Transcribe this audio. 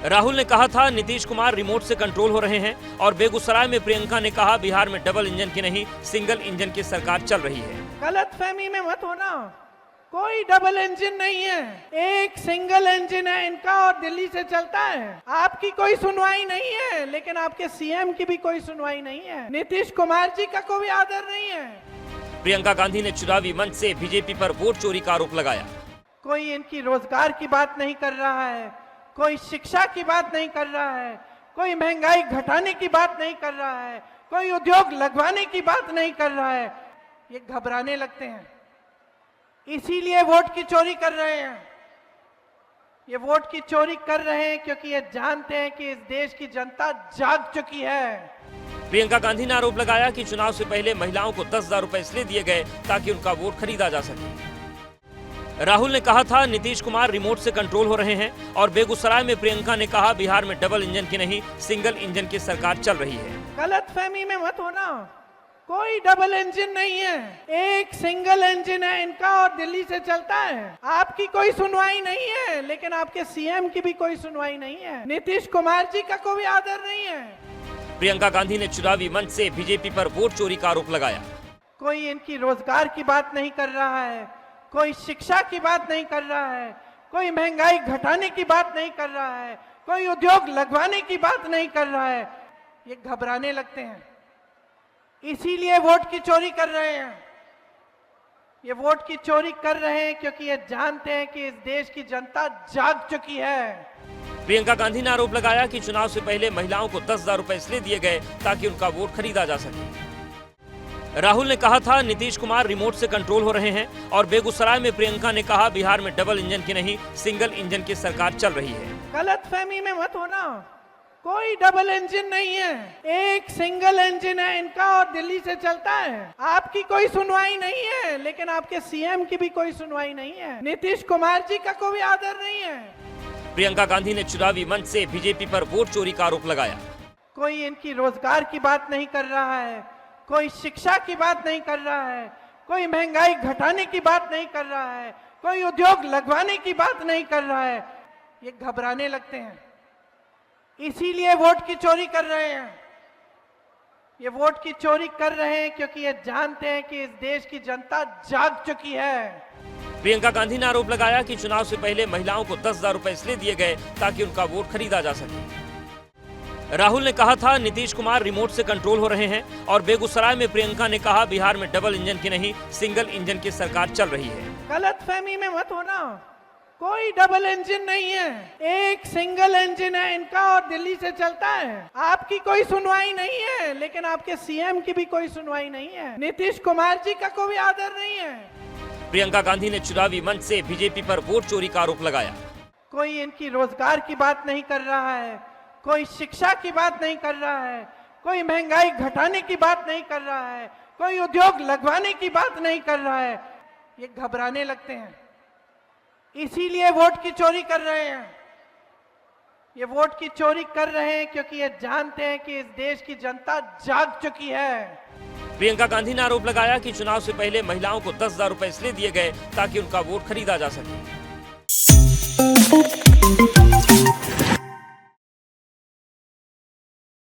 राहुल ने कहा था नीतीश कुमार रिमोट से कंट्रोल हो रहे हैं और बेगूसराय में प्रियंका ने कहा बिहार में डबल इंजन की नहीं सिंगल इंजन की सरकार चल रही है। गलतफहमी में मत होना, कोई डबल इंजन नहीं है, एक सिंगल इंजन है इनका और दिल्ली से चलता है। आपकी कोई सुनवाई नहीं है, लेकिन आपके सीएम की भी कोई सुनवाई नहीं है। नीतीश कुमार जी का कोई आदर नहीं है। प्रियंका गांधी ने चुनावी मंच से बीजेपी पर वोट चोरी का आरोप लगाया। कोई इनकी रोजगार की बात नहीं कर रहा है, कोई शिक्षा की बात नहीं कर रहा है, कोई महंगाई घटाने की बात नहीं कर रहा है, कोई उद्योग लगवाने की बात नहीं कर रहा है। ये घबराने लगते हैं, इसीलिए वोट की चोरी कर रहे हैं। ये वोट की चोरी कर रहे हैं क्योंकि ये जानते हैं कि इस देश की जनता जाग चुकी है। प्रियंका गांधी ने आरोप लगाया कि चुनाव से पहले महिलाओं को 10,000 रुपए इसलिए दिए गए ताकि उनका वोट खरीदा जा सके। राहुल ने कहा था नीतीश कुमार रिमोट से कंट्रोल हो रहे हैं और बेगूसराय में प्रियंका ने कहा बिहार में डबल इंजन की नहीं सिंगल इंजन की सरकार चल रही है। गलतफहमी में मत होना, कोई डबल इंजन नहीं है, एक सिंगल इंजन है इनका और दिल्ली से चलता है। आपकी कोई सुनवाई नहीं है, लेकिन आपके सीएम की भी कोई सुनवाई नहीं है। नीतीश कुमार जी का कोई आदर नहीं है। प्रियंका गांधी ने चुनावी मंच से बीजेपी पर वोट चोरी का आरोप लगाया। कोई इनकी रोजगार की बात नहीं कर रहा है, कोई शिक्षा की बात नहीं कर रहा है, कोई महंगाई घटाने की बात नहीं कर रहा है, कोई उद्योग लगवाने की बात नहीं कर रहा है। ये घबराने लगते हैं, इसीलिए वोट की चोरी कर रहे हैं। ये वोट की चोरी कर रहे हैं क्योंकि ये जानते हैं कि इस देश की जनता जाग चुकी है। प्रियंका गांधी ने आरोप लगाया कि चुनाव से पहले महिलाओं को 10,000 रुपए इसलिए दिए गए ताकि उनका वोट खरीदा जा सके। राहुल ने कहा था नीतीश कुमार रिमोट से कंट्रोल हो रहे हैं और बेगूसराय में प्रियंका ने कहा बिहार में डबल इंजन की नहीं सिंगल इंजन की सरकार चल रही है। गलतफहमी में मत होना, कोई डबल इंजन नहीं है, एक सिंगल इंजन है इनका और दिल्ली से चलता है। आपकी कोई सुनवाई नहीं है, लेकिन आपके सीएम की भी कोई सुनवाई नहीं है। नीतीश कुमार जी का कोई आदर नहीं है। प्रियंका गांधी ने चुनावी मंच से बीजेपी पर वोट चोरी का आरोप लगाया। कोई इनकी रोजगार की बात नहीं कर रहा है, कोई शिक्षा की बात नहीं कर रहा है, कोई महंगाई घटाने की बात नहीं कर रहा है, कोई उद्योग लगवाने की बात नहीं कर रहा है। ये घबराने लगते हैं, इसीलिए वोट की चोरी कर रहे हैं। ये वोट की चोरी कर रहे हैं क्योंकि ये जानते हैं कि इस देश की जनता जाग चुकी है। प्रियंका गांधी ने आरोप लगाया कि चुनाव से पहले महिलाओं को 10,000 रुपए इसलिए दिए गए ताकि उनका वोट खरीदा जा सके। राहुल ने कहा था नीतीश कुमार रिमोट से कंट्रोल हो रहे हैं और बेगूसराय में प्रियंका ने कहा बिहार में डबल इंजन की नहीं सिंगल इंजन की सरकार चल रही है। गलतफहमी में मत होना, कोई डबल इंजन नहीं है, एक सिंगल इंजन है इनका और दिल्ली से चलता है। आपकी कोई सुनवाई नहीं है, लेकिन आपके सीएम की भी कोई सुनवाई नहीं है। नीतीश कुमार जी का कोई आदर नहीं है। प्रियंका गांधी ने चुनावी मंच से बीजेपी पर वोट चोरी का आरोप लगाया। कोई इनकी रोजगार की बात नहीं कर रहा है, कोई शिक्षा की बात नहीं कर रहा है, कोई महंगाई घटाने की बात नहीं कर रहा है, कोई उद्योग लगवाने की बात नहीं कर रहा है। ये घबराने लगते हैं, इसीलिए वोट की चोरी कर रहे हैं। ये वोट की चोरी कर रहे हैं क्योंकि ये जानते हैं कि इस देश की जनता जाग चुकी है। प्रियंका गांधी ने आरोप लगाया कि चुनाव से पहले महिलाओं को 10,000 रुपए इसलिए दिए गए ताकि उनका वोट खरीदा जा सके।